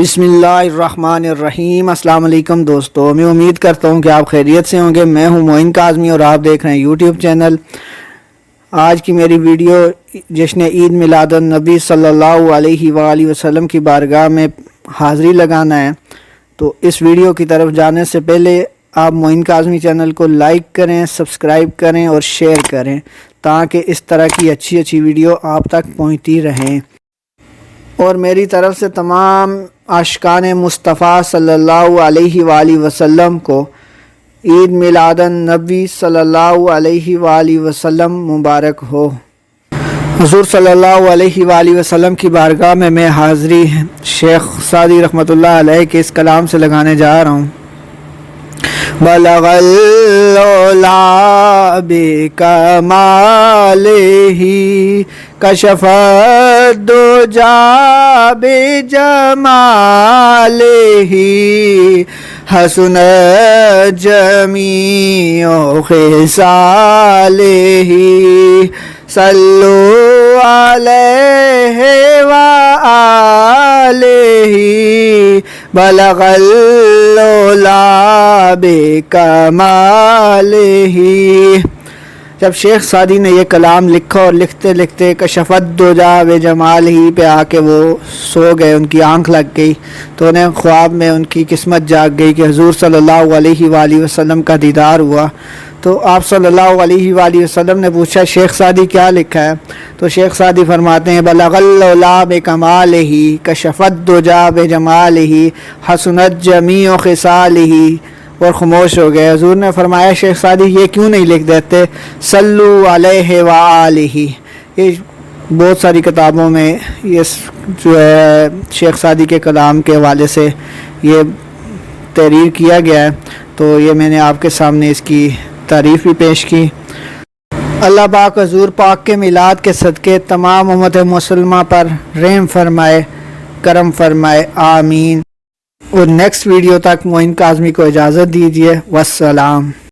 बिस्मिल्लाहिर्रहमानिर्रहीम। अस्सलाम वालेकुम दोस्तों, मैं उम्मीद करता हूँ कि आप खैरियत से होंगे। मैं हूँ मोइन काज़मी और आप देख रहे हैं यूट्यूब चैनल। आज की मेरी वीडियो जश्न ईद मिलादुन नबी सल्लल्लाहु अलैहि वसल्लम की बारगाह में हाज़री लगाना है। तो इस वीडियो की तरफ जाने से पहले आप मोइन काज़मी चैनल को लाइक करें, सब्सक्राइब करें और शेयर करें ताकि इस तरह की अच्छी वीडियो आप तक पहुँचती रहें। और मेरी तरफ़ से तमाम आशिकान मुस्तफ़ा सल्लल्लाहु अलैहि वसल्लम को ईद मिलादुन नबी सल्लल्लाहु अलैहि वसल्लम मुबारक हो। हुज़ूर सल्लल्लाहु अलैहि वसल्लम की बारगाह में मैं हाज़री शेख सादी रहमतुल्लाह अलैह के इस कलाम से लगाने जा रहा हूँ। बलगल औला बिकमालिही कशफत दुजा बिजमालिही हसनत जमीउ खिसालिही सल्लु अलैहि व आलिही बलगल औला बिकमालिही। जब शेख सादी ने यह कलाम लिखा और लिखते लिखते कशफत दुजा व जमाल ही पे आके वो सो गए, उनकी आंख लग गई, तो उन्हें ख्वाब में उनकी किस्मत जाग गई कि हुज़ूर सल्लल्लाहु अलैहि वसल्लम का दीदार हुआ। तो आप सल्लल्लाहु अलैहि वसल्लम ने पूछा, शेख सादी क्या लिखा है? तो शेख सादी फरमाते हैं, बलगल औला बिकमालिही कशफत दुजा व जमालिही हसनत जमीउ खिसालिही, और ख़ामोश हो गए। हुज़ूर ने फरमाया, शेख सादी ये क्यों नहीं लिख देते सल्लु अलैहि व आलिही। ये बहुत सारी किताबों में ये जो है शेख सादी के कलाम के हवाले से ये तहरीर किया गया है, तो ये मैंने आपके सामने इसकी तारीफ़ भी पेश की। अल्लाह पाक हुज़ूर पाक के मिलाद के सदक़े तमाम उम्मत मुसलमा पर रहम फरमाए, करम फरमाए, आमीन। और नेक्स्ट वीडियो तक मोइन काज़मी को इजाज़त दीजिए। वस्सलाम।